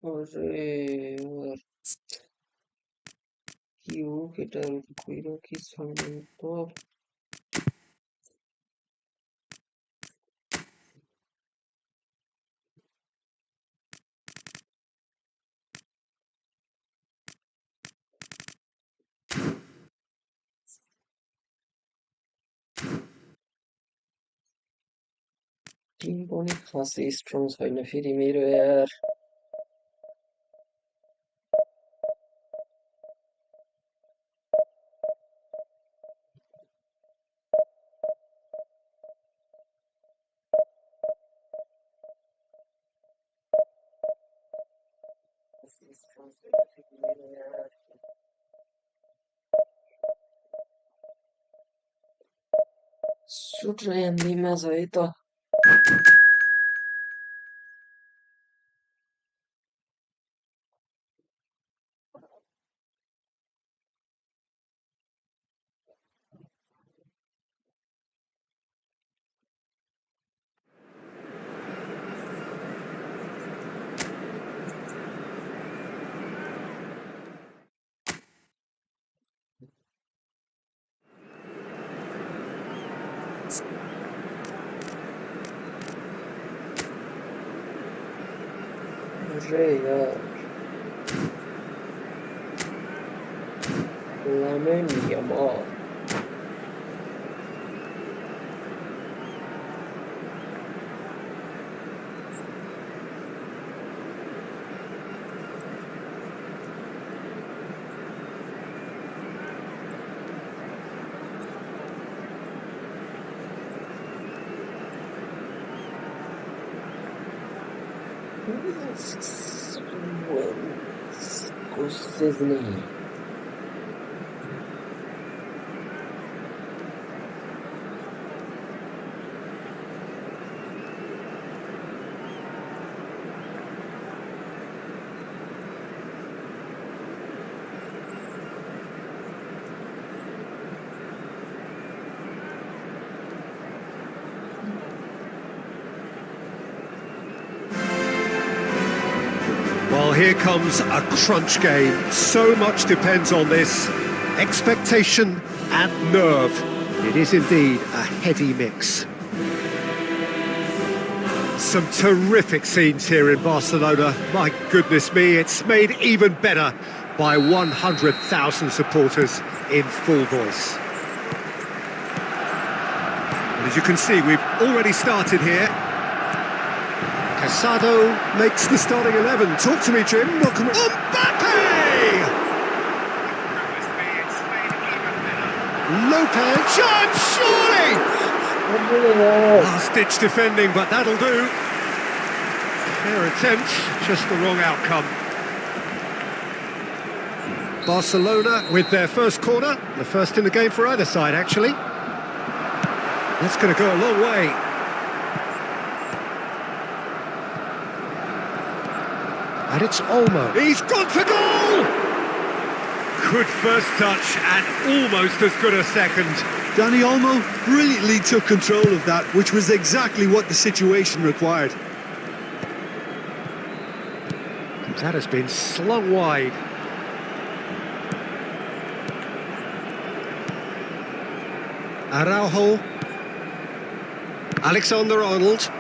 Correr. ¿Qué tal? Cuidado que son top. Team Boniface strong side för i mer är. Surrendi mazoito. Real. Lemon Yamal. Disney. Well, here comes a crunch game. So much depends on this. Expectation and nerve. It is indeed a heady mix. Some terrific scenes here in Barcelona. My goodness me, it's made even better by 100,000 supporters in full voice. And as you can see, we've already started here. Casado makes the starting 11. Talk to me, Jim. Welcome. Mbappe! Lopez, chance, surely! Last-ditch defending, but that'll do. Fair attempt, just the wrong outcome. Barcelona with their first corner, the first in the game for either side, actually. That's going to go a long way. And it's Olmo. He's gone for goal! Good first touch and almost as good a second. Dani Olmo brilliantly took control of that, which was exactly what the situation required. That has been slung wide. Araujo. Alexander-Arnold.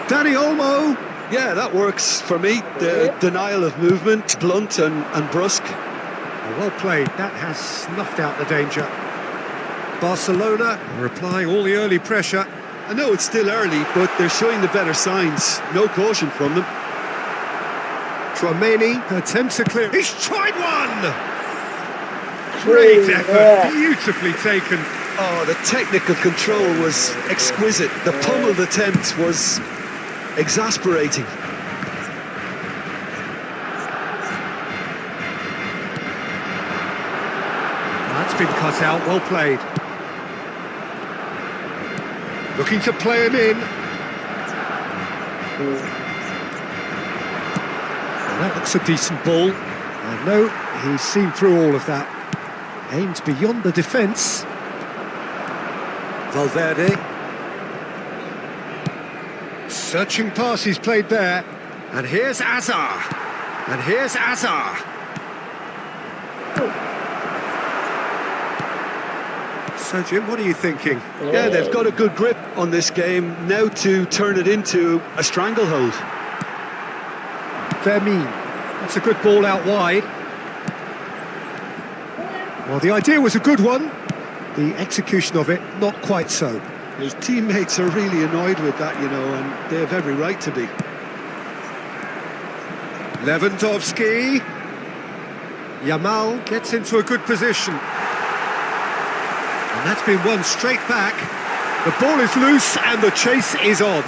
Dani Olmo, yeah, that works for me. The denial of movement, blunt and brusque. Well played, that has snuffed out the danger. Barcelona are applying all the early pressure. I know it's still early, but they're showing the better signs. No caution from them. Tchouaméni attempts a clear. He's tried one! Great effort, beautifully taken. Oh, the technical control was exquisite. The pummeled attempt was exasperating. That's been cut out, well played. Looking to play him in. Well, that looks a decent ball. I know he's seen through all of that. Aimed beyond the defence. Searching pass he's played there. And here's Azar. And here's Azar. So, Jim, what are you thinking? Yeah, they've got a good grip on this game. Now to turn it into a stranglehold. Vermeer. That's a good ball out wide. Well, the idea was a good one. The execution of it, not quite so. His teammates are really annoyed with that, you know, and they have every right to be. Lewandowski. Yamal gets into a good position. And that's been won straight back. The ball is loose and the chase is on.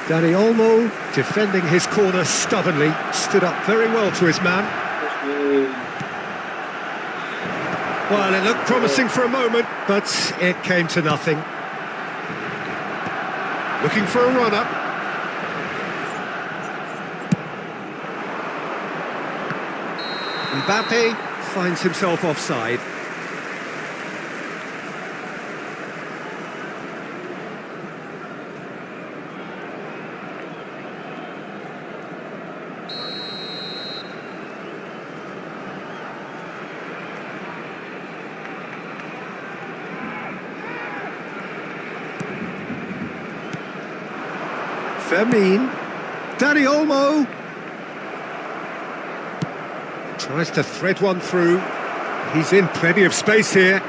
Dani Olmo, defending his corner stubbornly, stood up very well to his man. Well, it looked promising for a moment, but it came to nothing. Looking for a run-up. Mbappe finds himself offside. Vermeer. Dani Olmo tries to thread one through. He's in plenty of space here,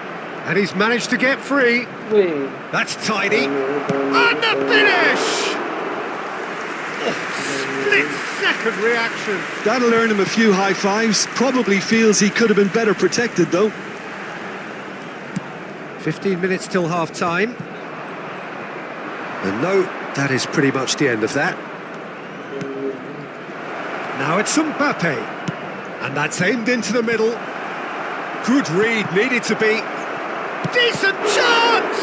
and he's managed to get free. That's tidy. And the finish! Split-second reaction. That'll earn him a few high fives. Probably feels he could have been better protected, though. 15 minutes till half-time. And no, that is pretty much the end of that. Now it's Mbappe. And that's aimed into the middle. Good read, needed to be. Decent chance!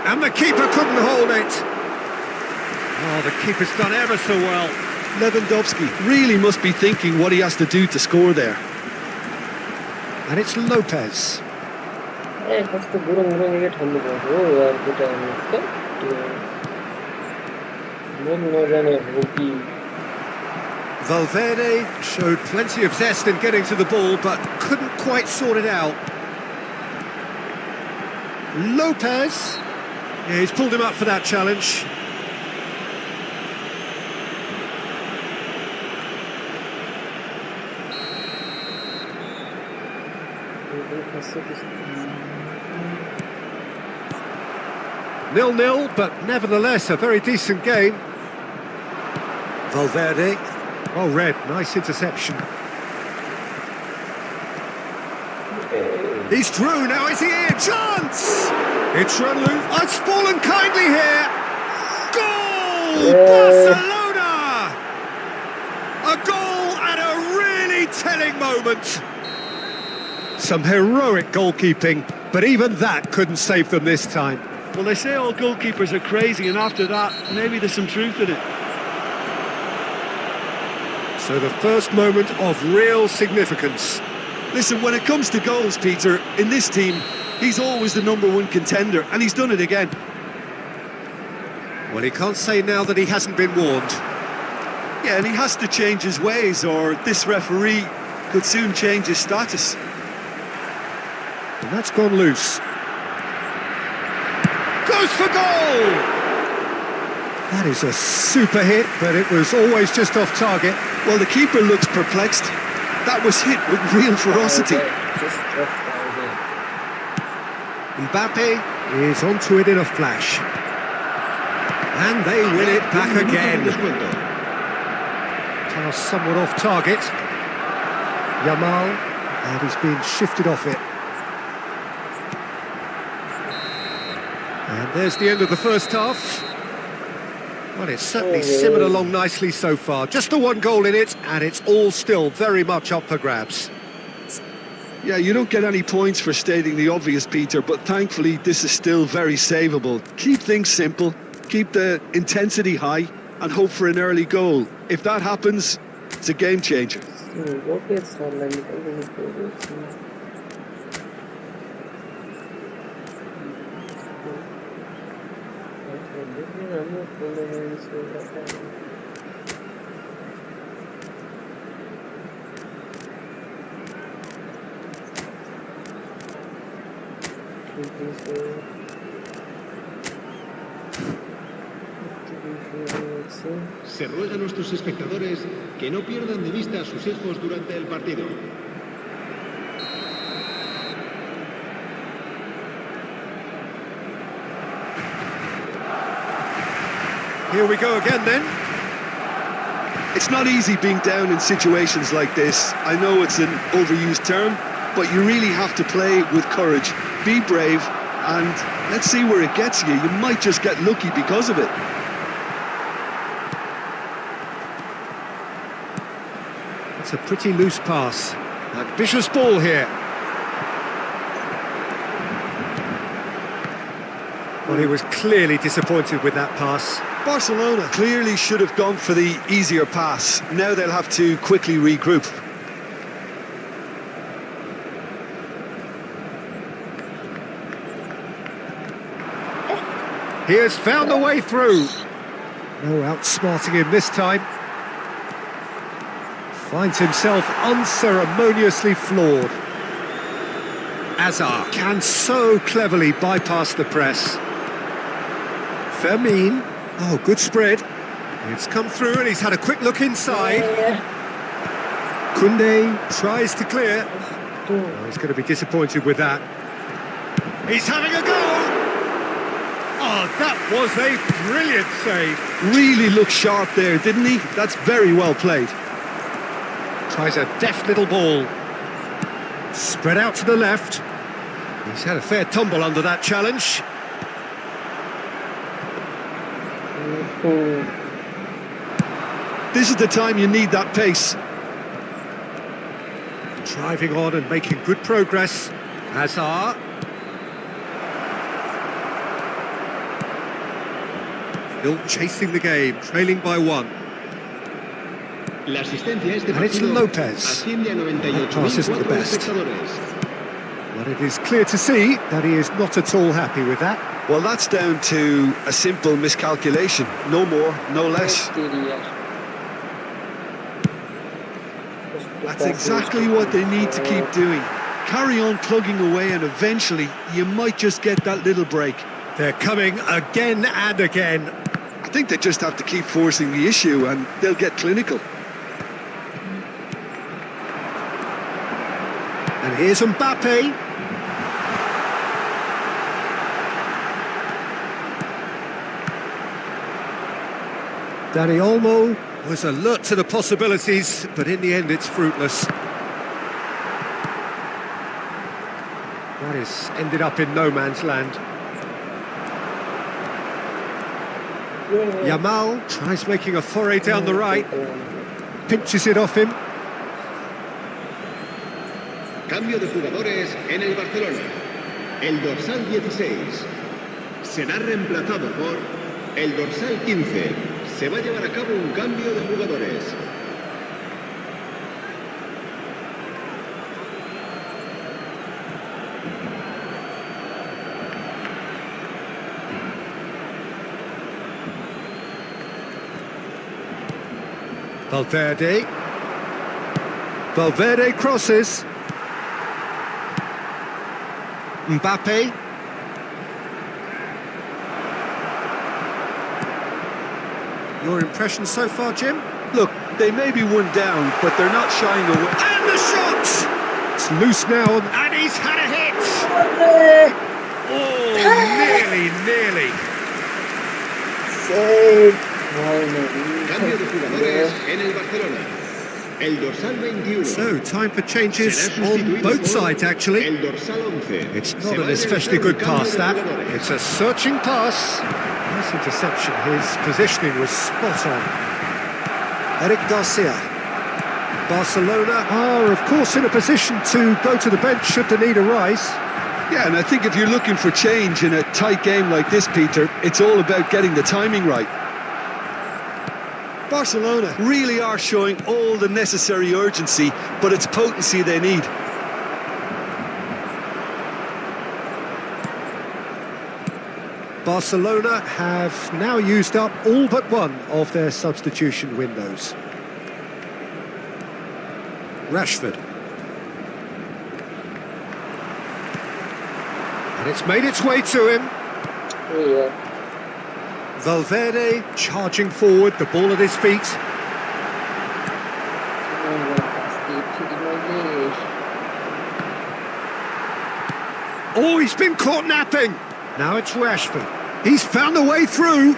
And the keeper couldn't hold it. Oh, the keeper's done ever so well. Lewandowski really must be thinking what he has to do to score there. And it's Lopez. Valverde showed plenty of zest in getting to the ball, but couldn't quite sort it out. Lopez. Yeah, he's pulled him up for that challenge. Nil-nil, but nevertheless a very decent game. Valverde. Well read, nice interception. He's through, now is he in? Chance! It's run loose. Oh, it's fallen kindly here. Goal! Barcelona! A goal at a really telling moment. Some heroic goalkeeping, but even that couldn't save them this time. Well, they say all goalkeepers are crazy, and after that, maybe there's some truth in it. So the first moment of real significance. Listen, when it comes to goals, Peter, in this team, he's always the #1 contender, and he's done it again. Well, he can't say now that he hasn't been warned. Yeah, and he has to change his ways, or this referee could soon change his status. And that's gone loose. Goes for goal! That is a super hit, but it was always just off target. Well, the keeper looks perplexed. That was hit with real ferocity. Mbappe is onto it in a flash. And they win it back again. Pass somewhat off target. Yamal, and he's been shifted off it. And there's the end of the first half. Well, it's certainly simmered along nicely so far. Just the one goal in it, and it's all still very much up for grabs. Yeah, you don't get any points for stating the obvious, Peter, but thankfully this is still very savable. Keep things simple, keep the intensity high, and hope for an early goal. If that happens, it's a game changer. Eliminamos una mensualidad. ¿Qué dice? Se ruega a nuestros espectadores que no pierdan de vista a sus hijos durante el partido. Here we go again then. It's not easy being down in situations like this. I know it's an overused term, but you really have to play with courage. Be brave, and let's see where it gets you. You might just get lucky because of it. It's a pretty loose pass. Ambitious ball here. Well, he was clearly disappointed with that pass. Barcelona clearly should have gone for the easier pass. Now they'll have to quickly regroup. He has found a way through. No outsmarting him this time. Finds himself unceremoniously floored. Hazard can so cleverly bypass the press. Fermin. Oh, good spread. It's come through and he's had a quick look inside. Koundé tries to clear. Oh, he's going to be disappointed with that. He's having a go! Oh, that was a brilliant save. Really looked sharp there, didn't he? That's very well played. Tries a deft little ball. Spread out to the left. He's had a fair tumble under that challenge. This is the time you need that pace. Driving on and making good progress. Hazard. Still chasing the game, trailing by one. La asistencia a este And it's partido Lopez. asciende a That pass isn't the 98.4 best. espectadores. But it is clear to see that he is not at all happy with that. Well, that's down to a simple miscalculation. No more, no less. That's exactly what they need to keep doing. Carry on plugging away, and eventually you might just get that little break. They're coming again and again. I think they just have to keep forcing the issue and they'll get clinical. And here's Mbappe. Dani Olmo was alert to the possibilities, but in the end it's fruitless. That is ended up in no man's land. Yamal tries making a foray down the right, pinches it off him. Cambio de jugadores en el Barcelona. El dorsal 16 será reemplazado por el dorsal 15. Se va a llevar a cabo un cambio de jugadores. Valverde. Valverde crosses. Mbappe. Your impression so far, Jim? Look, they may be one down, but they're not shying away. And the shot! It's loose now, and he's had a hit! Oh, nearly. Cambio de jugadores en el Barcelona. El dorsal 21. So, time for changes será on sustituido both por sides, actually. El dorsal 11. It's Se not va an a especially realizar good un cambio pass, de that. jugadores. It's a searching pass. Nice interception. His positioning was spot on. Eric Garcia. Barcelona are, of course, in a position to go to the bench should the need arise. Yeah, and I think if you're looking for change in a tight game like this, Peter, it's all about getting the timing right. Barcelona really are showing all the necessary urgency, but it's potency they need. Barcelona have now used up all but one of their substitution windows. Rashford. And it's made its way to him. Yeah. Valverde charging forward, the ball at his feet. Oh, he's been caught napping. Now it's Rashford. He's found a way through.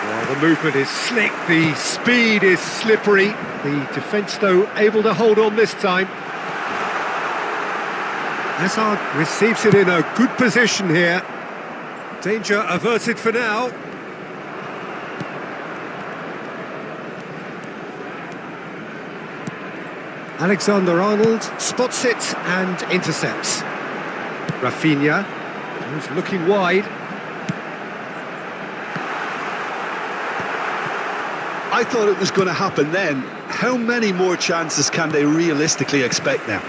Well, the movement is slick, the speed is slippery. The defence, though, able to hold on this time. Hazard receives it in a good position here. Danger averted for now. Alexander-Arnold spots it and intercepts. Rafinha, who's looking wide. I thought it was going to happen then. How many more chances can they realistically expect now?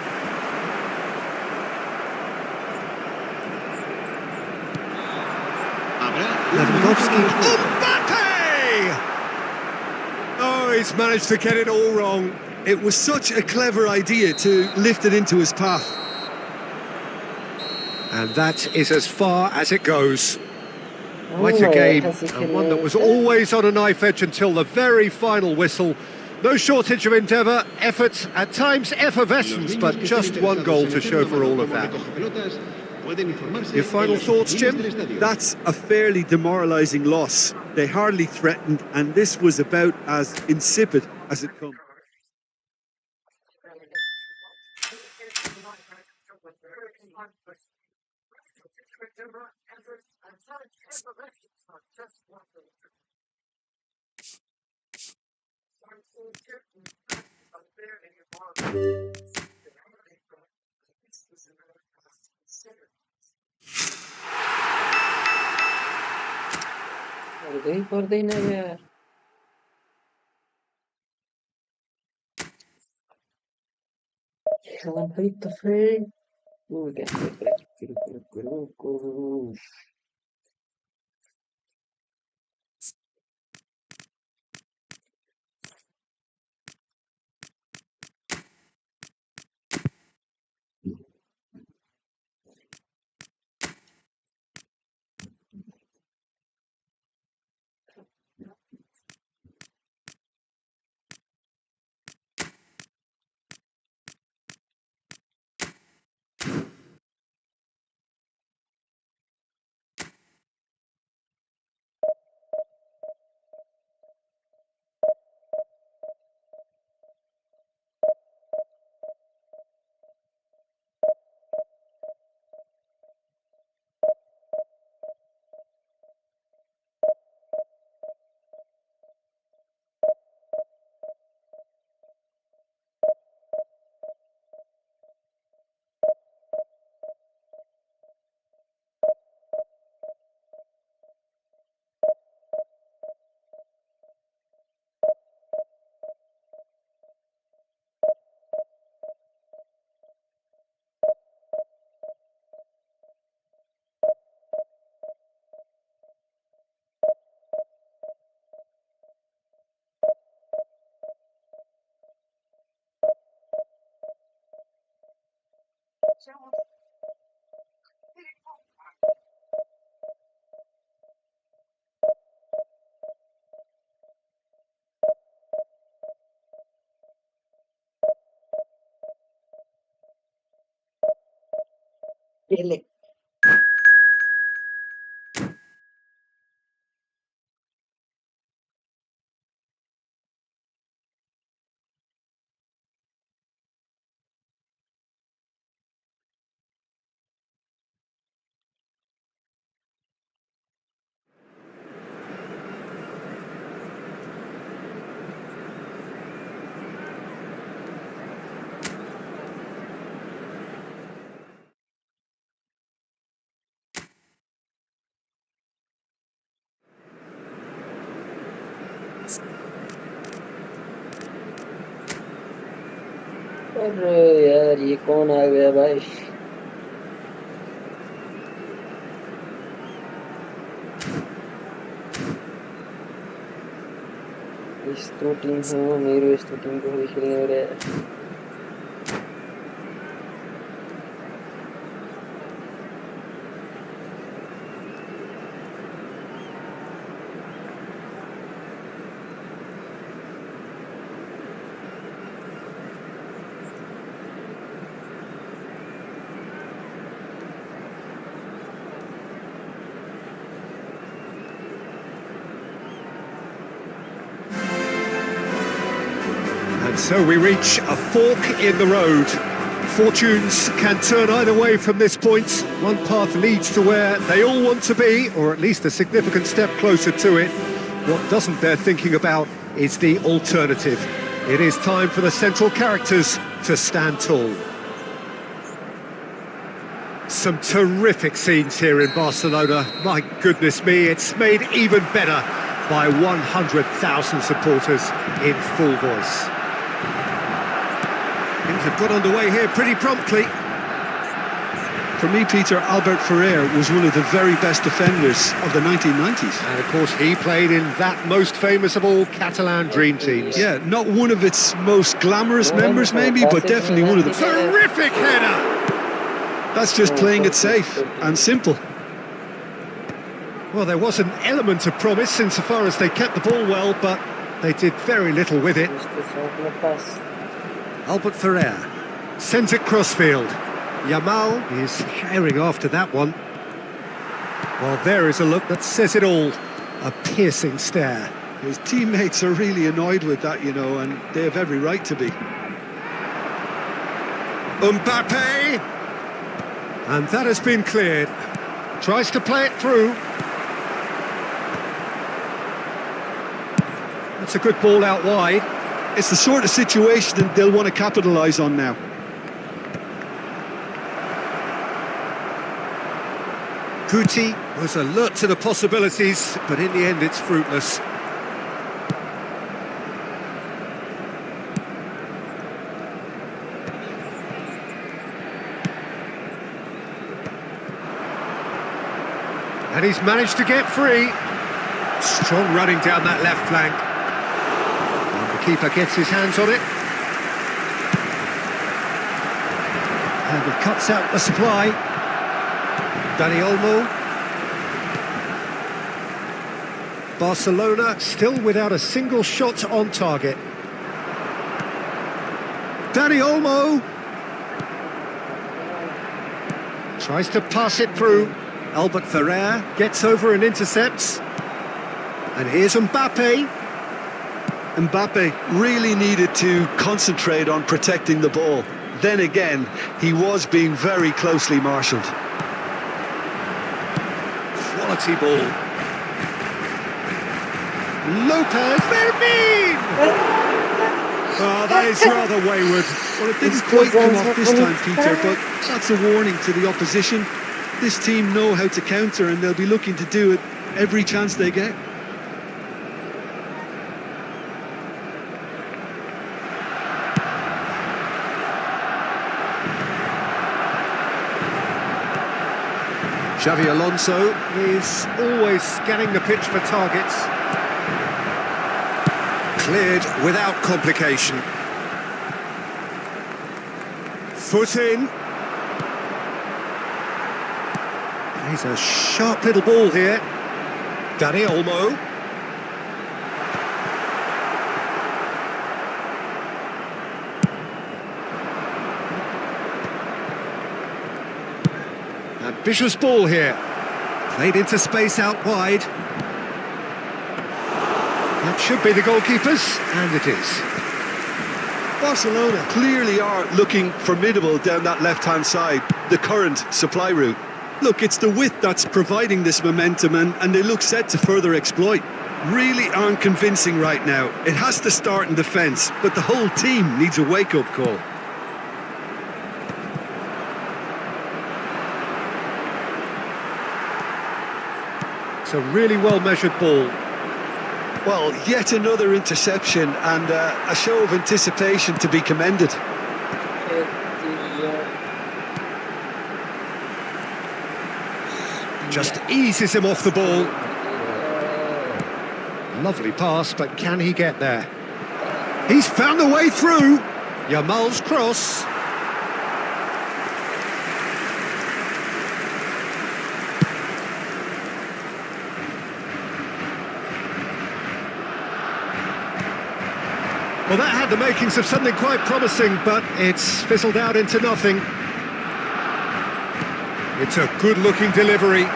Lewandowski. Mbappe! Oh, he's managed to get it all wrong. It was such a clever idea to lift it into his path. And that is as far as it goes. Quite a game, and one that was always on a knife edge until the very final whistle. No shortage of endeavour, effort, at times effervescence, but just one goal to show for all of that. Your final thoughts, Jim? That's a fairly demoralising loss. They hardly threatened, and this was about as insipid as it comes. Por yine ya. What the freak? Uy, que Ele अरे यार ये कौन आ गया भाई। यस्तो Tim हो मेरो, यस्तो टिमको खोइ खेल्ने हो रे। And so we reach a fork in the road. Fortunes can turn either way from this point. One path leads to where they all want to be, or at least a significant step closer to it. What doesn't bear thinking about is the alternative. It is time for the central characters to stand tall. Some terrific scenes here in Barcelona. My goodness me, it's made even better by 100,000 supporters in full voice. Things have got underway here pretty promptly. For me, Peter, Albert Ferrer was one of the very best defenders of the 1990s. And of course, he played in that most famous of all Catalan dream teams. Yeah, not one of its most glamorous members maybe, but definitely one of the... Terrific header! That's just playing it safe and simple. Well, there was an element of promise insofar as they kept the ball well, but they did very little with it. Albert Ferrer sends it crossfield. Yamal is herring after that one. Well, there is a look that says it all. A piercing stare. His teammates are really annoyed with that, you know, and they have every right to be. Mbappe! And that has been cleared. Tries to play it through. That's a good ball out wide. It's the sort of situation that they'll want to capitalise on now. Guti was alert to the possibilities, but in the end it's fruitless. And he's managed to get free. Strong running down that left flank. And the keeper gets his hands on it. And he cuts out the supply. Dani Olmo. Barcelona still without a single shot on target. Dani Olmo tries to pass it through. Albert Ferrer gets over and intercepts. And here's Mbappe. Mbappe really needed to concentrate on protecting the ball. Then again, he was being very closely marshalled. Quality ball. Lopez, Fermin! Oh, that is rather wayward. Well, it didn't quite come off this time, Peter, but that's a warning to the opposition. This team know how to counter, and they'll be looking to do it every chance they get. Xavi Alonso is always scanning the pitch for targets. Cleared without complication. Foot in. He's a sharp little ball here. Dani Olmo. Ambitious ball here. Played into space out wide. That should be the goalkeepers, and it is. Barcelona clearly are looking formidable down that left-hand side, the current supply route. Look, it's the width that's providing this momentum, and they look set to further exploit. Really aren't convincing right now. It has to start in defence, but the whole team needs a wake-up call. It's a really well-measured ball. Well, yet another interception and a show of anticipation to be commended. Just eases him off the ball. Lovely pass, but can he get there? He's found a way through. Yamal's cross. Well, that had the makings of something quite promising, but it's fizzled out into nothing. It's a good-looking delivery.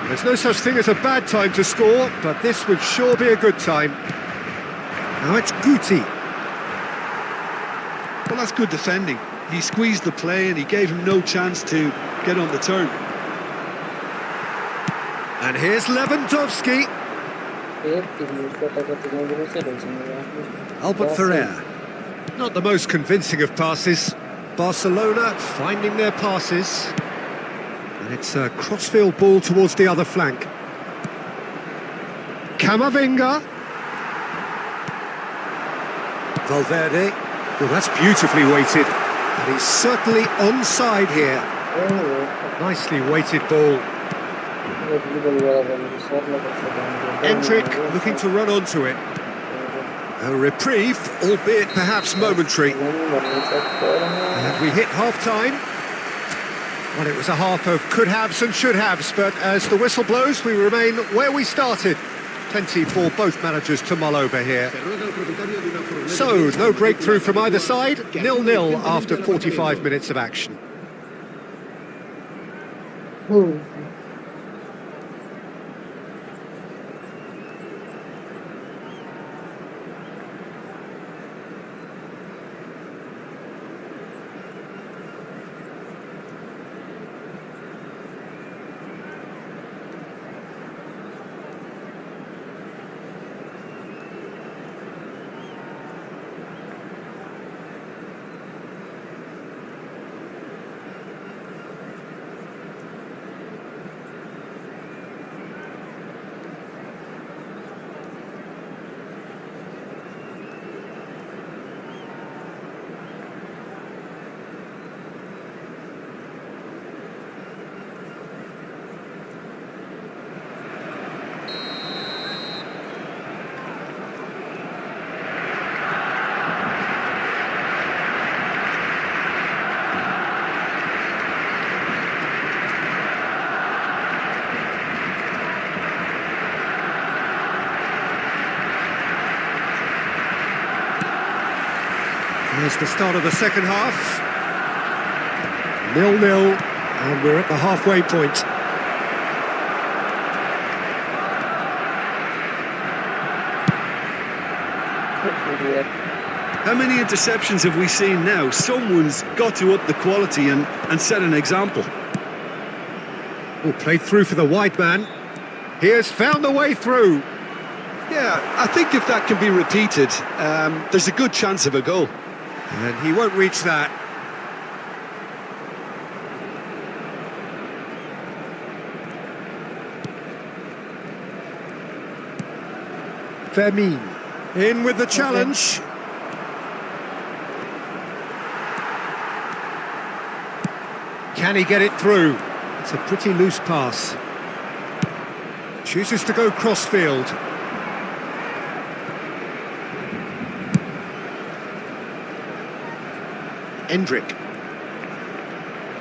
There's no such thing as a bad time to score, but this would sure be a good time. Now it's Guti. Well, that's good defending. He squeezed the play and he gave him no chance to get on the turn. And here's Lewandowski. Albert Ferrer. Not the most convincing of passes. Barcelona finding their passes. And it's a crossfield ball towards the other flank. Camavinga. Valverde. Well, that's beautifully weighted. And he's certainly onside here. Nicely weighted ball. Endrick looking to run onto it. A reprieve, albeit perhaps momentary. And we hit half-time. Well, it was a half of could-haves and should-haves, but as the whistle blows, we remain where we started. Plenty for both managers to mull over here. So, no breakthrough from either side, 0-0 after 45 minutes of action. Here's the start of the second half. 0-0, and we're at the halfway point. How many interceptions have we seen now? Someone's got to up the quality and set an example. Oh, played through for the wide man. He has found the way through. Yeah, I think if that can be repeated, there's a good chance of a goal. And he won't reach that. Fermin in with the challenge. Can he get it through? It's a pretty loose pass. Chooses to go crossfield. Endrick.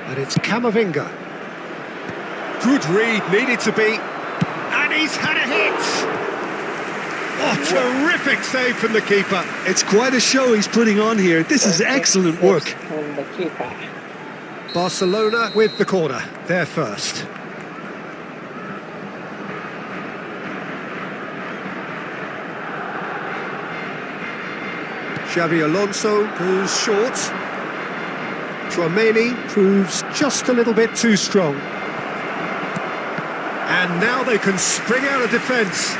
And it's Camavinga. Good read, needed to be. And he's had a hit! Oh, terrific save from the keeper. It's quite a show he's putting on here. This is excellent work. Barcelona with the corner. They're first. Xabi Alonso goes short. Tchouaméni proves just a little bit too strong. And now they can spring out of defence.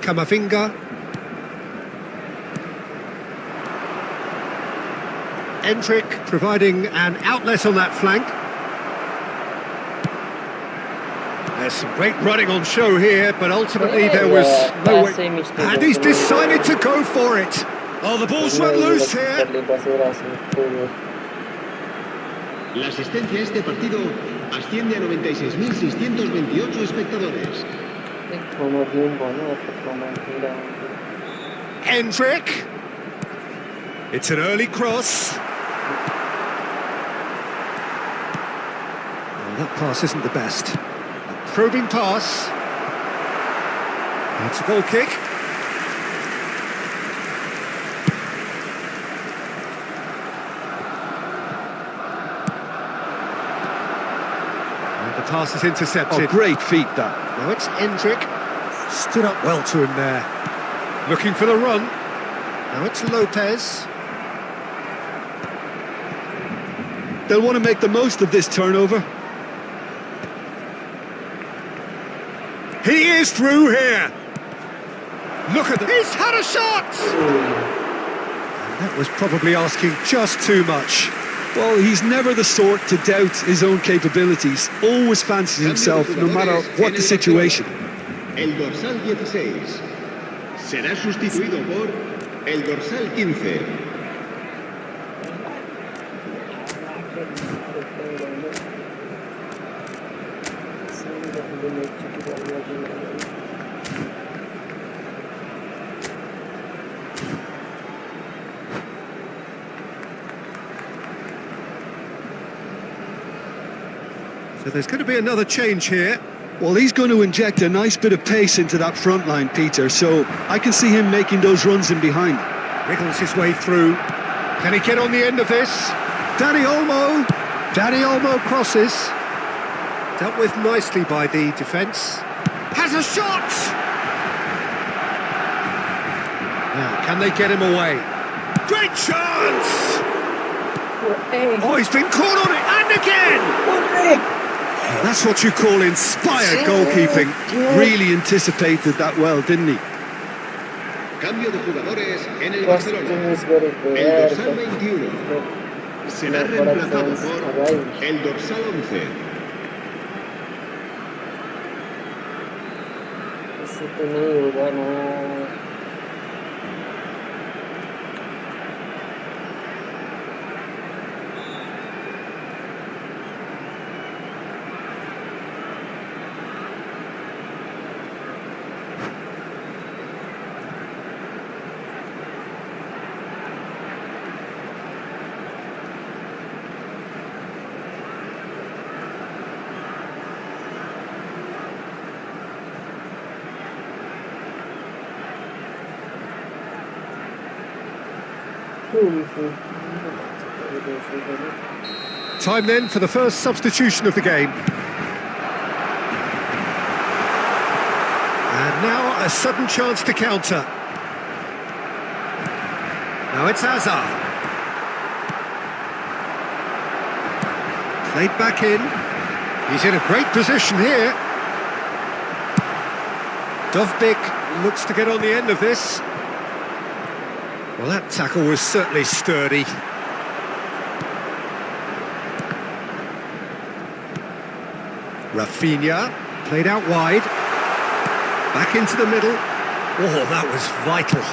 Camavinga. Endrick providing an outlet on that flank. There's some great running on show here, but ultimately there was no way. And he's decided to go for it. Oh, the ball's run loose here. La asistencia a este partido asciende a 96.628 espectadores. Endrick. It's an early cross. Well, that pass isn't the best. A probing pass. It's a goal kick. And the pass is intercepted. Oh, great feat, that. Now it's Endrick. Stood up well to him there. Looking for the run. Now it's Lopez. They'll want to make the most of this turnover. He is through here. Look at that. He's had a shot. And that was probably asking just too much. Well, he's never the sort to doubt his own capabilities. Always fancies himself, no matter what the situation. El dorsal 16 será sustituido por el dorsal 15. So there's going to be another change here. Well, he's going to inject a nice bit of pace into that front line, Peter, so I can see him making those runs in behind. Wriggles his way through. Can he get on the end of this? Dani Olmo crosses. Dealt with nicely by the defence. Has a shot! Now, can they get him away? Great chance! Oh, he's been caught on it, and again! That's what you call inspired goalkeeping. Really anticipated that well, didn't he? Cambio de jugadores en el Barcelona. El dorsal 21 será reemplazado por el dorsal 11. Time then for the first substitution of the game. And now a sudden chance to counter. Now it's Hazard. Played back in. He's in a great position here. Dovbyk looks to get on the end of this. Well, that tackle was certainly sturdy. Rafinha, played out wide. Back into the middle. Oh, that was vital.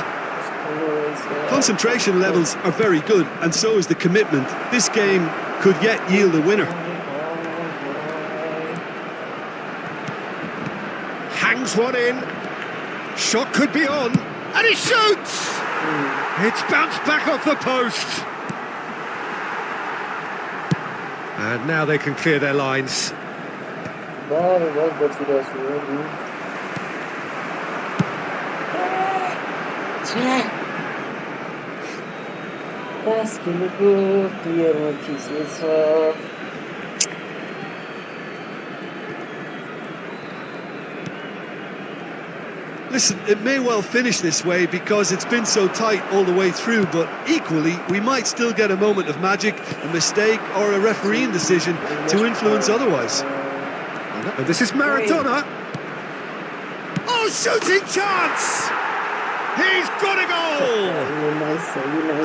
Concentration levels are very good, and so is the commitment. This game could yet yield a winner. Hangs one in. Shot could be on. And he shoots! It's bounced back off the post. And now they can clear their lines. Listen, it may well finish this way because it's been so tight all the way through, but equally, we might still get a moment of magic, a mistake, or a refereeing decision to influence otherwise. And this is Maradona. Oh, shooting chance! He's got a goal!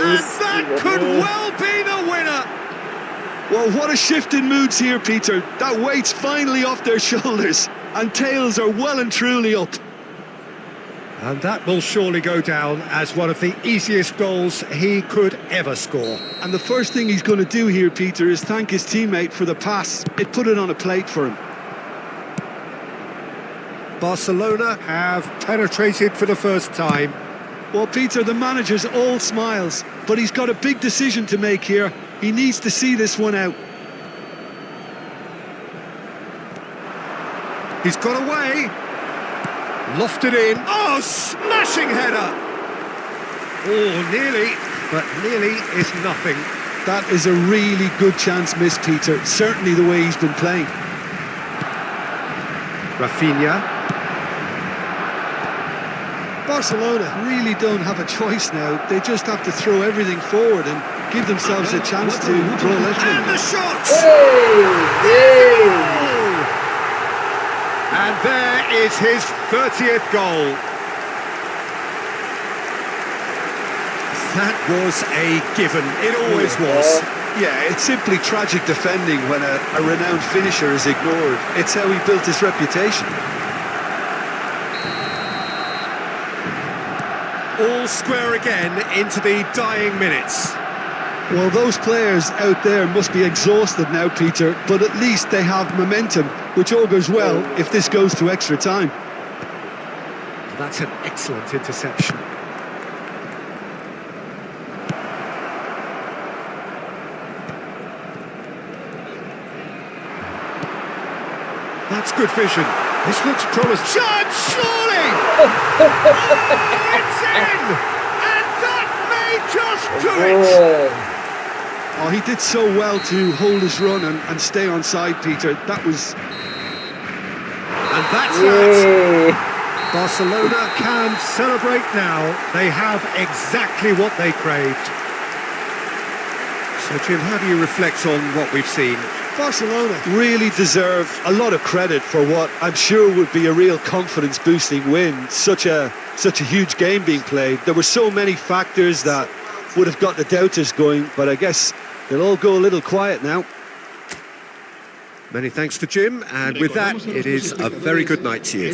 And that could well be the winner! Well, what a shift in moods here, Peter. That weight's finally off their shoulders. and tails are well and truly up. And that will surely go down as one of the easiest goals he could ever score. And the first thing he's going to do here, Peter, is thank his teammate for the pass. It put it on a plate for him. Barcelona have penetrated for the first time. Well, Peter, the manager's all smiles, but he's got a big decision to make here. He needs to see this one out. He's got away. Lofted in. Oh, smashing header. Oh, nearly, but nearly is nothing. That is a really good chance missed, Peter. Certainly the way he's been playing. Rafinha. Barcelona really don't have a choice now. They just have to throw everything forward and give themselves a chance to draw legend. And the shot! Hey! And there is his 30th goal. That was a given. It always was. Yeah, it's simply tragic defending when a renowned finisher is ignored. It's how he built his reputation. All square again into the dying minutes. Well, those players out there must be exhausted now, Peter, but at least they have momentum, which augurs well if this goes to extra time. That's an excellent interception. That's good vision. This looks promising. Chance, surely! Oh, it's in! And that may just do it! Oh, he did so well to hold his run and stay on side, Peter. That was... And that's it. Barcelona can celebrate now. They have exactly what they craved. So, Jim, how do you reflect on what we've seen? Barcelona really deserve a lot of credit for what I'm sure would be a real confidence-boosting win. Such a huge game being played. There were so many factors that would have got the doubters going, but I guess they'll all go a little quiet now. Many thanks to Jim, and with that, it is a very good night to you.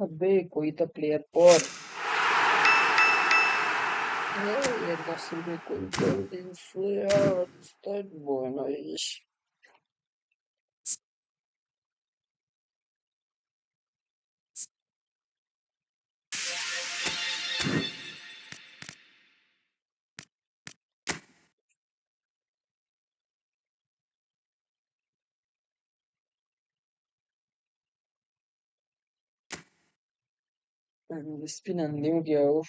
अबे कोई तो player और ये 10 रुपए कोई golden flare. Está bueno. Spin unlimited.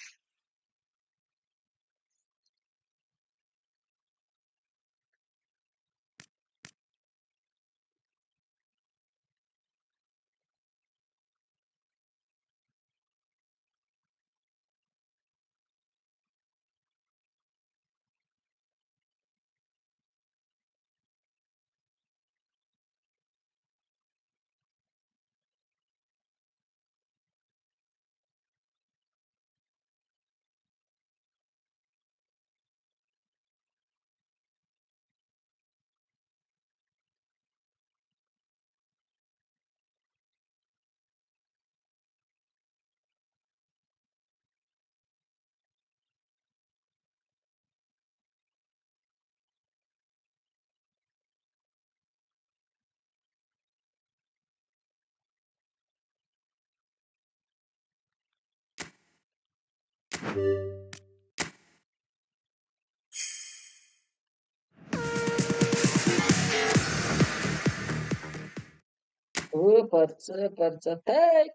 Perca tech.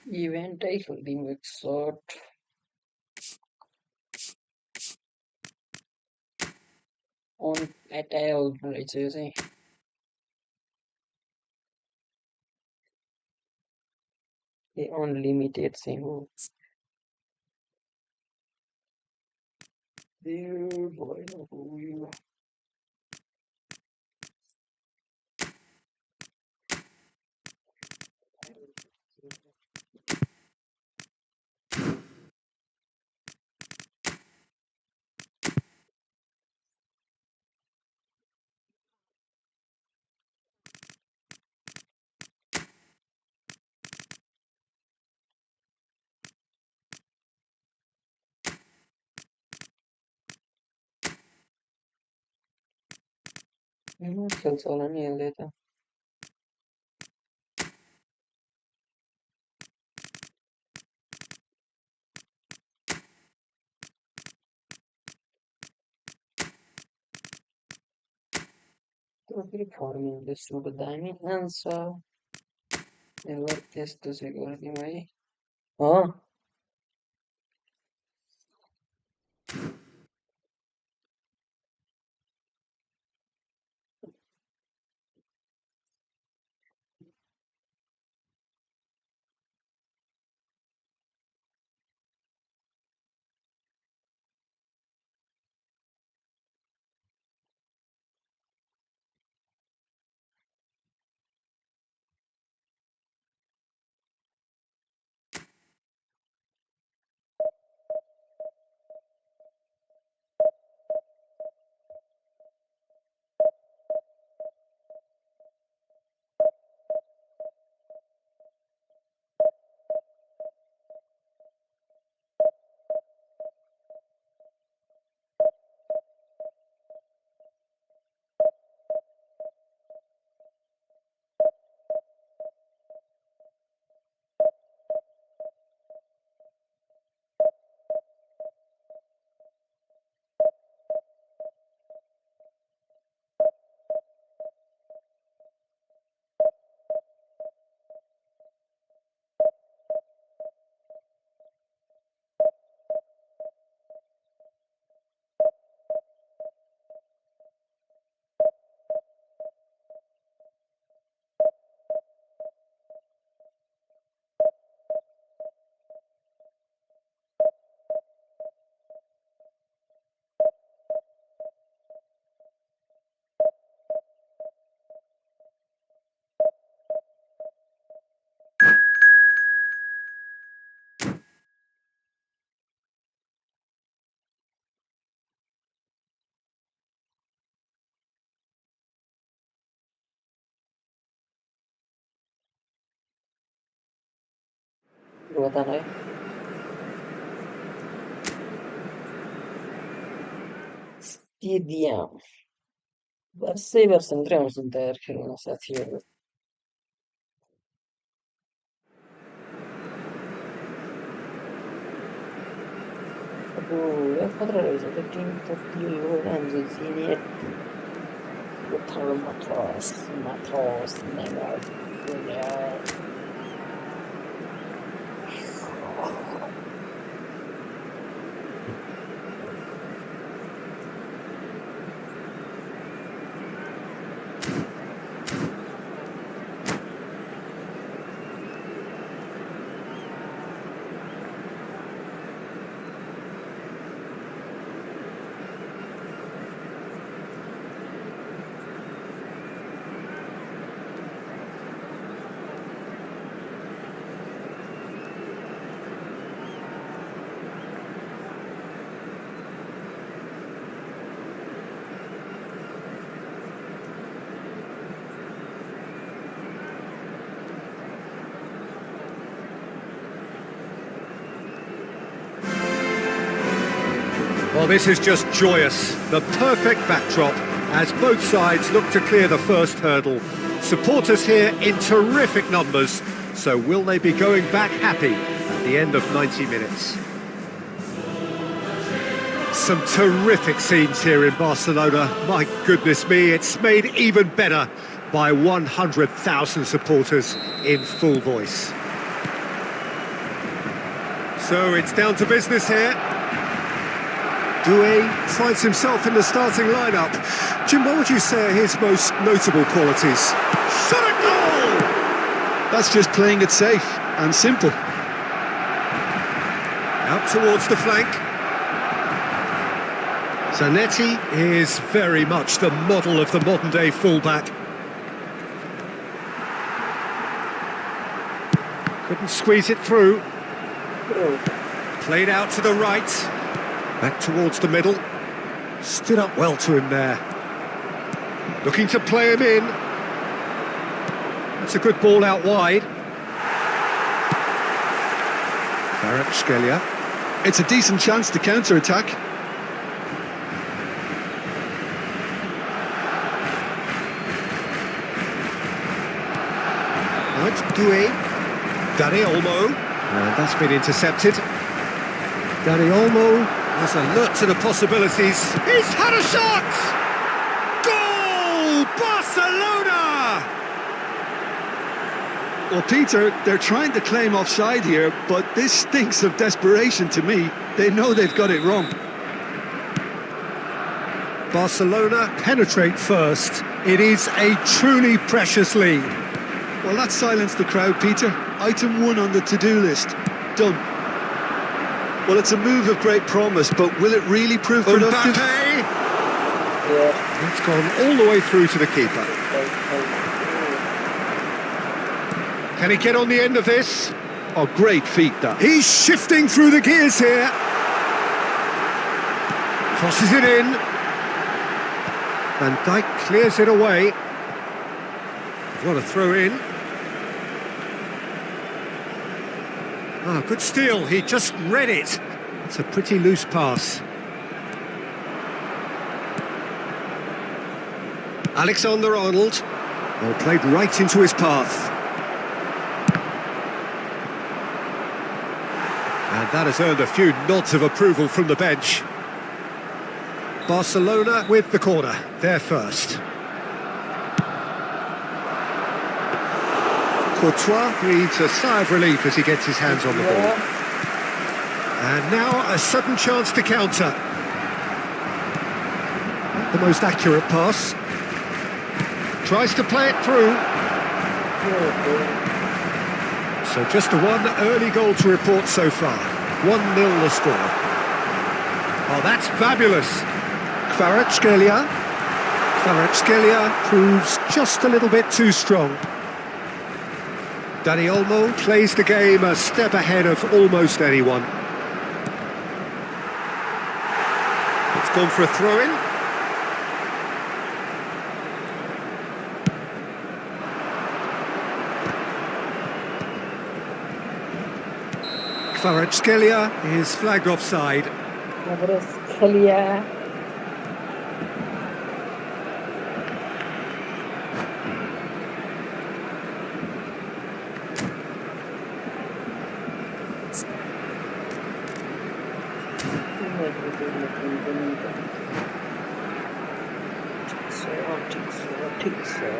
Event I remix shot on at all places. Unlimited thing. Dude, boy, who you? खेल चला नहीं है लेता. तो फिर फॉर्मिंग de सूट दामी answer. Eller testo seguro de mai. हाँ Ruotan aja. Vediamo. Per 6 entriamo sul terzo, non sta zitto. E potrei essere vinto più Lorenzo Zinietti. Lautaro Matos, Neymar Junior. Well, this is just joyous. The perfect backdrop as both sides look to clear the first hurdle. Supporters here in terrific numbers. So will they be going back happy at the end of 90 minutes? Some terrific scenes here in Barcelona. My goodness me, it's made even better by 100,000 supporters in full voice. So it's down to business here. Doué finds himself in the starting lineup. Jim, what would you say are his most notable qualities? Shot a goal! That's just playing it safe and simple. Out towards the flank. Zanetti is very much the model of the modern-day fullback. Couldn't squeeze it through. Played out to the right. Back towards the middle. Stood up well to him there. Looking to play him in. That's a good ball out wide. Kvaratskhelia. It's a decent chance to counter-attack. Now it's Doué. Dani Olmo. And that's been intercepted. Dani Olmo is alert to the possibilities. He's had a shot! Goal! Barcelona! Well, Peter, they're trying to claim offside here, but this stinks of desperation to me. They know they've got it wrong. Barcelona penetrate first. It is a truly precious lead. Well, that silenced the crowd, Peter. Item 1 on the to-do list. Done. Well, it's a move of great promise, but will it really prove productive? Mbappe! Yeah. It's gone all the way through to the keeper. Can he get on the end of this? Oh, great feat, that. He's shifting through the gears here. Crosses it in. Van Dijk clears it away. What a throw in. Ah, good steal. He just read it. It's a pretty loose pass. Alexander-Arnold. Well, played right into his path. And that has earned a few nods of approval from the bench. Barcelona with the corner. They're first. Courtois breathes a sigh of relief as he gets his hands on the ball. And now a sudden chance to counter. Not the most accurate pass. Tries to play it through. So just the one early goal to report so far. 1-0 the score. Oh, that's fabulous. Kvaratskhelia. Kvaratskhelia proves just a little bit too strong. Dani Olmo plays the game a step ahead of almost anyone. It's gone for a throw-in. Kvaratskhelia is flagged offside. Kvaratskhelia.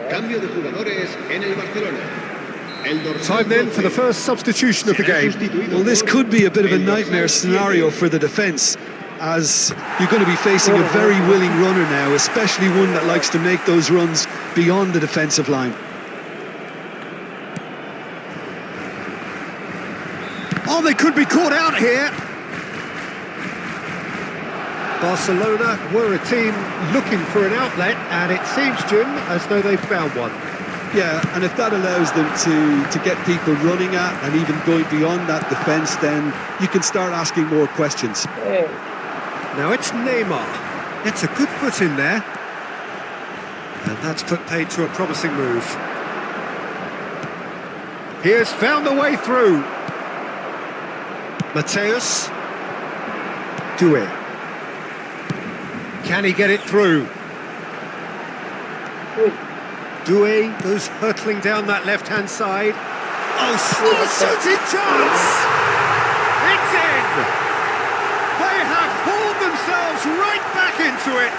Cambio de jugadores en el Barcelona. El dorsal Time then for the first substitution of the game. Well, this could be a bit of a nightmare scenario for the defence, as you're going to be facing a very willing runner now, especially one that likes to make those runs beyond the defensive line. Oh, they could be caught out here. Barcelona were a team looking for an outlet, and it seems, Jim, as though they've found one. Yeah, and if that allows them to get people running at and even going beyond that defence, then you can start asking more questions. Hey. Now it's Neymar. It's a good foot in there. And that's put paid to a promising move. He has found the way through. Mateus. Doué. Can he get it through? Doué goes hurtling down that left-hand side. Oh, shooting chance! It's in! They have hauled themselves right back into it.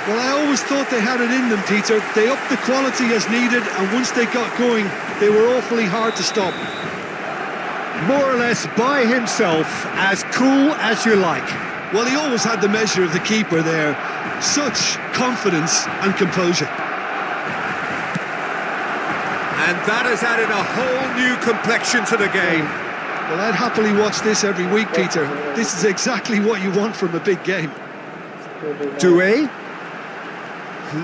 Well, I always thought they had it in them, Peter. They upped the quality as needed, and once they got going, they were awfully hard to stop. More or less by himself, as cool as you like. Well, he always had the measure of the keeper there. Such confidence and composure. And that has added a whole new complexion to the game. Well, I'd happily watch this every week, Peter. This is exactly what you want from a big game. Doué.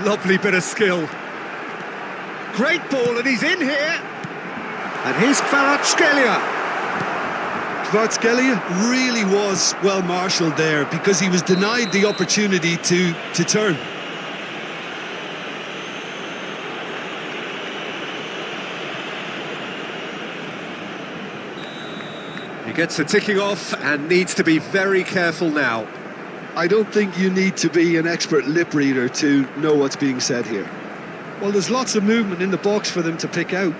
Lovely bit of skill. Great ball, and he's in here. And here's Kvaratskhelia. Kvaratskhelia really was well marshalled there because he was denied the opportunity to turn. He gets the ticking off and needs to be very careful now. I don't think you need to be an expert lip reader to know what's being said here. Well, there's lots of movement in the box for them to pick out.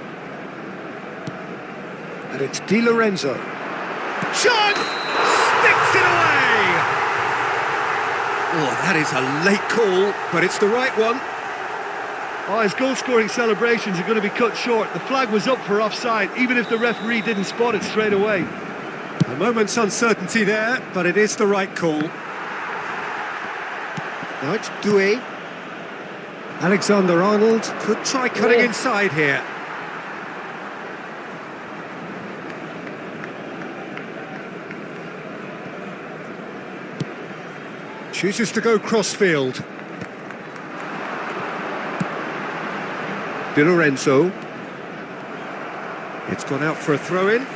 And it's Di Lorenzo. Shot! Sticks it away! Oh, that is a late call, but it's the right one. Oh, his goal-scoring celebrations are going to be cut short. The flag was up for offside, even if the referee didn't spot it straight away. A moment's uncertainty there, but it is the right call. Now it's Doué. Alexander-Arnold could try cutting inside here. Chooses to go cross-field. Di Lorenzo. It's gone out for a throw-in.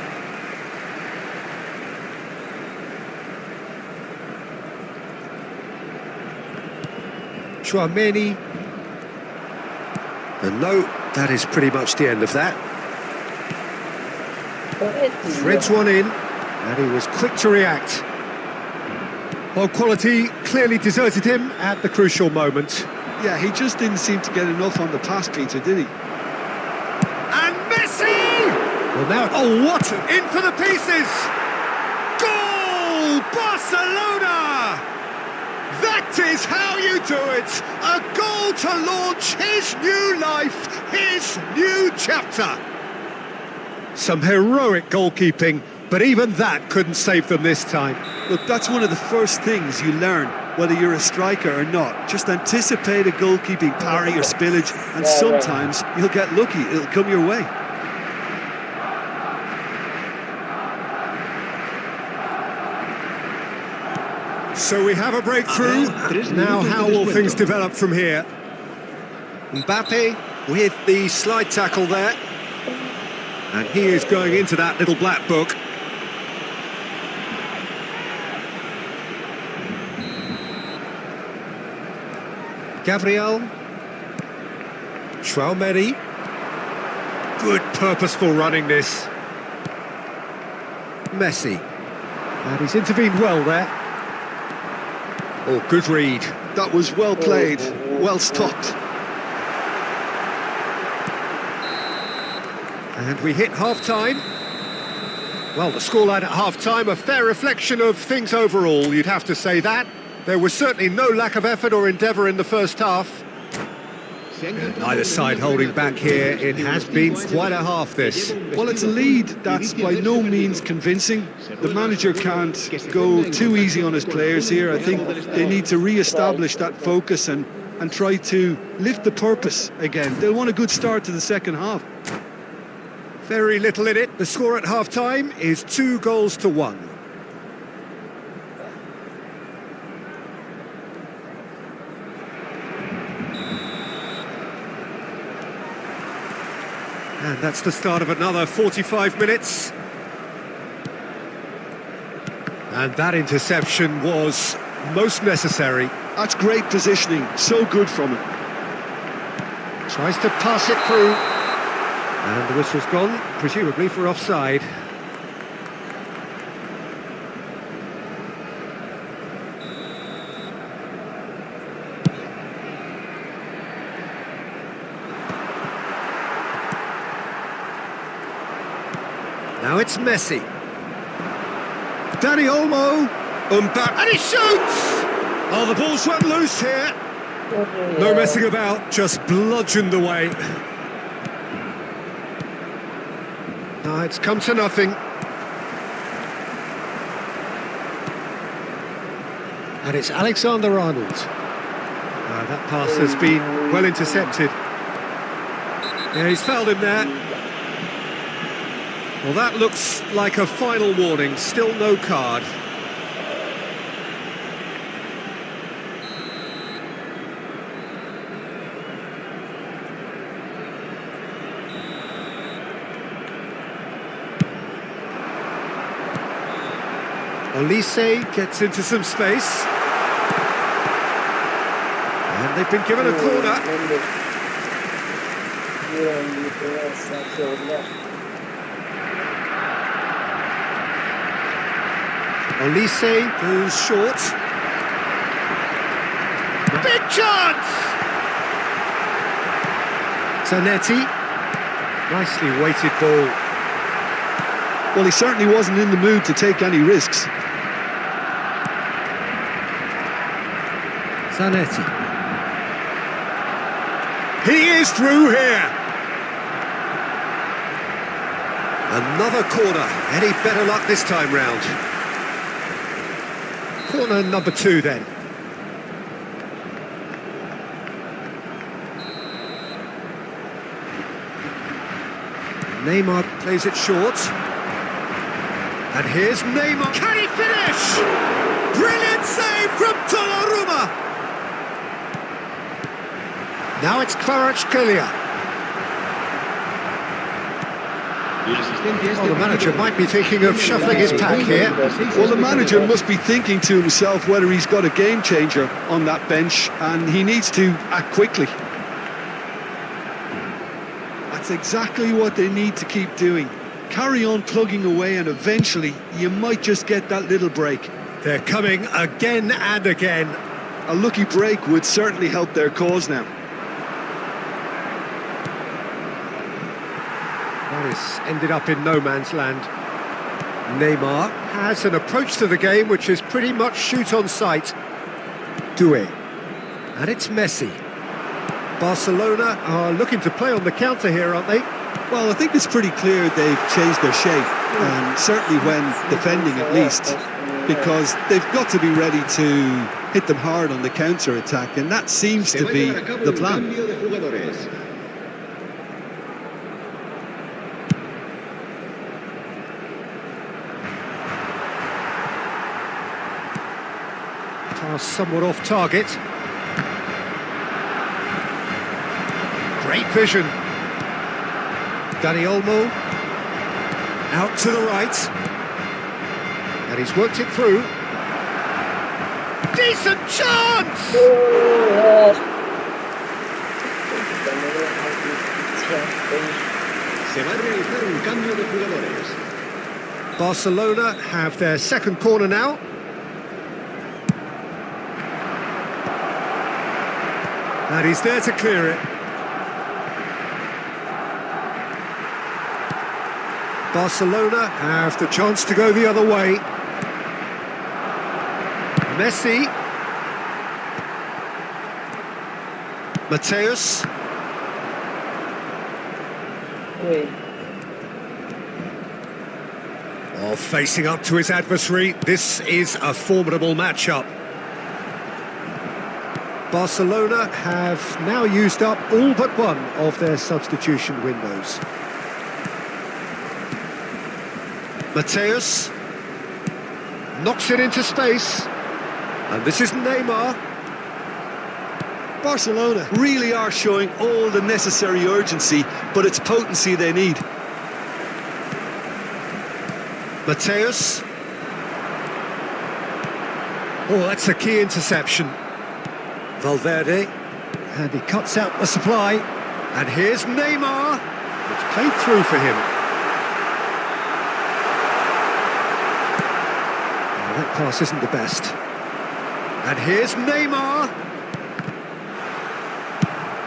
Chouameni. And no, that is pretty much the end of that. Threads one in, and he was quick to react. Well, quality clearly deserted him at the crucial moment. Yeah, he just didn't seem to get enough on the pass, Peter, did he? And Messi! Well, now, oh, what? In for the pieces! Goal! Barcelona! That is how you do it! A goal to launch his new life, his new chapter! Some heroic goalkeeping, but even that couldn't save them this time. Look, that's one of the first things you learn, whether you're a striker or not. Just anticipate a goalkeeping parry or spillage, and sometimes you'll get lucky, it'll come your way. So we have a breakthrough. Now how will things develop from here? Mbappe with the slide tackle there. And he is going into that little black book. Gabriel. Chouameni. Good purposeful running this. Messi. And he's intervened well there. Oh, good read. That was well played, well stopped. And we hit half-time. Well, the scoreline at half-time, a fair reflection of things overall, you'd have to say that. There was certainly no lack of effort or endeavour in the first half. Neither side holding back here. It has been quite a half, this. Well, it's a lead that's by no means convincing. The manager can't go too easy on his players here. I think they need to re-establish that focus and try to lift the purpose again. They'll want a good start to the second half. Very little in it. The score at half-time is 2-1. And that's the start of another 45 minutes. And that interception was most necessary. That's great positioning, so good from him. Tries to pass it through. And the whistle's gone, presumably for offside. Now it's Messi. Danny Olmo. And he shoots! Oh, the ball's run loose here. No messing about, just bludgeoned away. No, it's come to nothing. And it's Alexander-Arnold. That pass has been well intercepted. Yeah, he's fouled him there. Well, that looks like a final warning. Still no card. Olise gets into some space. And they've been given a corner. Olise goes short. Big chance! Zanetti. Nicely weighted ball. Well, he certainly wasn't in the mood to take any risks. Zanetti. He is through here. Another corner. Any better luck this time round? Corner number 2 then. Neymar plays it short. And here's Neymar. Can he finish? Brilliant save from Donnarumma. Now it's Kvaratskhelia. Well, the manager might be thinking of shuffling his pack here. Well, the manager must be thinking to himself whether he's got a game changer on that bench, and he needs to act quickly. That's exactly what they need to keep doing. Carry on plugging away, and eventually you might just get that little break. They're coming again and again. A lucky break would certainly help their cause now. Paris ended up in no man's land. Neymar has an approach to the game which is pretty much shoot on sight. Doué. And it's Messi. Barcelona are looking to play on the counter here, aren't they? Well, I think it's pretty clear they've changed their shape, and certainly when defending at least, because they've got to be ready to hit them hard on the counter-attack, and that seems to be the plan. Pass somewhat off target. Great vision. Danny Olmo. Out to the right. And he's worked it through. Decent chance! Se va a realizar un cambio de jugadores. Barcelona have their second corner now. And he's there to clear it. Barcelona have the chance to go the other way. Messi. Mateus. Wait. Oh, facing up to his adversary, this is a formidable matchup. Barcelona have now used up all but one of their substitution windows. Mateus knocks it into space, and this is Neymar. Barcelona really are showing all the necessary urgency, but it's potency they need. Mateus. Oh, that's a key interception. Valverde, and he cuts out the supply. And here's Neymar. It's played through for him. Oh, that pass isn't the best. And here's Neymar.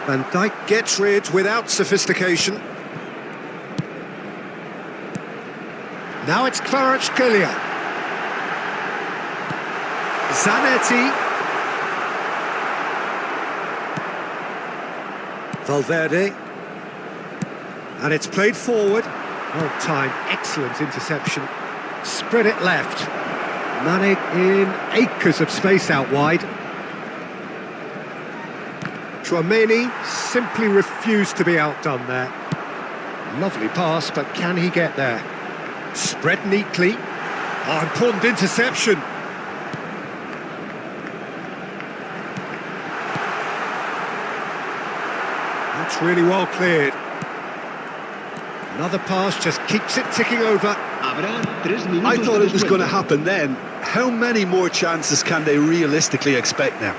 Van Dijk gets rid without sophistication. Now it's Kvaratskhelia. Zanetti. Valverde. And it's played forward. Well timed, excellent interception. Spread it left. Mane in acres of space out wide. Tchouaméni simply refused to be outdone there. Lovely pass, but can he get there? Spread neatly. Oh, important interception. That's really well cleared. Another pass just keeps it ticking over. I thought it was going to happen then. How many more chances can they realistically expect now?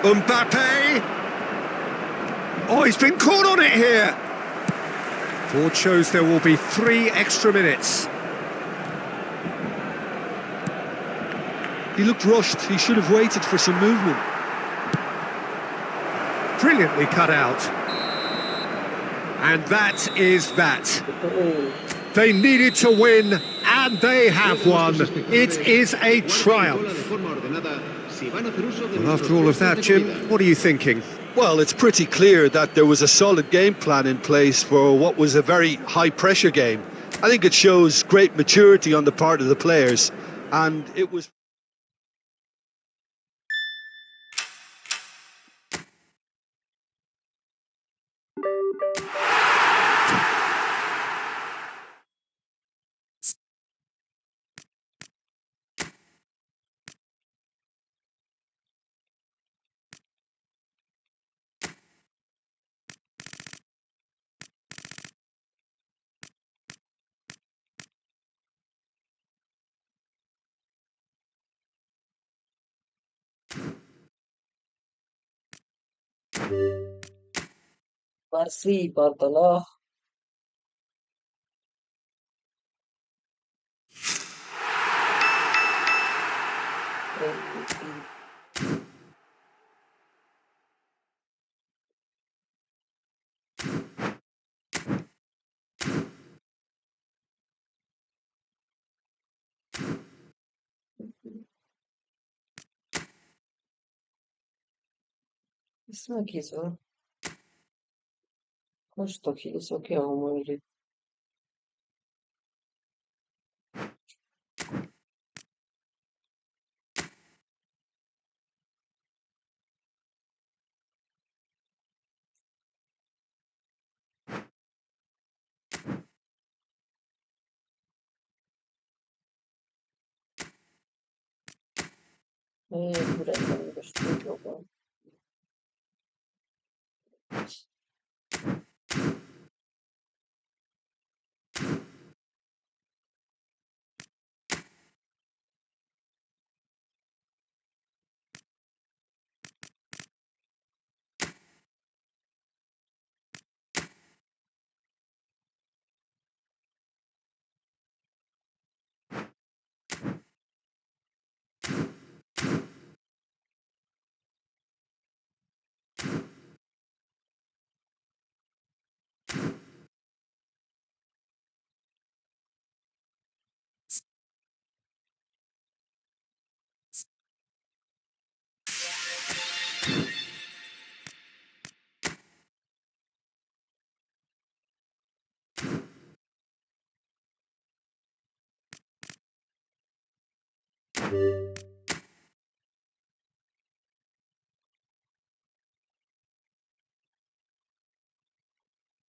Mbappe. Oh, he's been caught on it here. Ford shows there will be 3 extra minutes. He looked rushed. He should have waited for some movement. Brilliantly cut out. And that is that. They needed to win, and they have won. It is a triumph. And after all of that, Jim, what are you thinking? Well, it's pretty clear that there was a solid game plan in place for what was a very high-pressure game. I think it shows great maturity on the part of the players, and it was... Barsi, Bartolo. اسمها كيسو مش كيسو كي هو موجود. ايه برا بشتري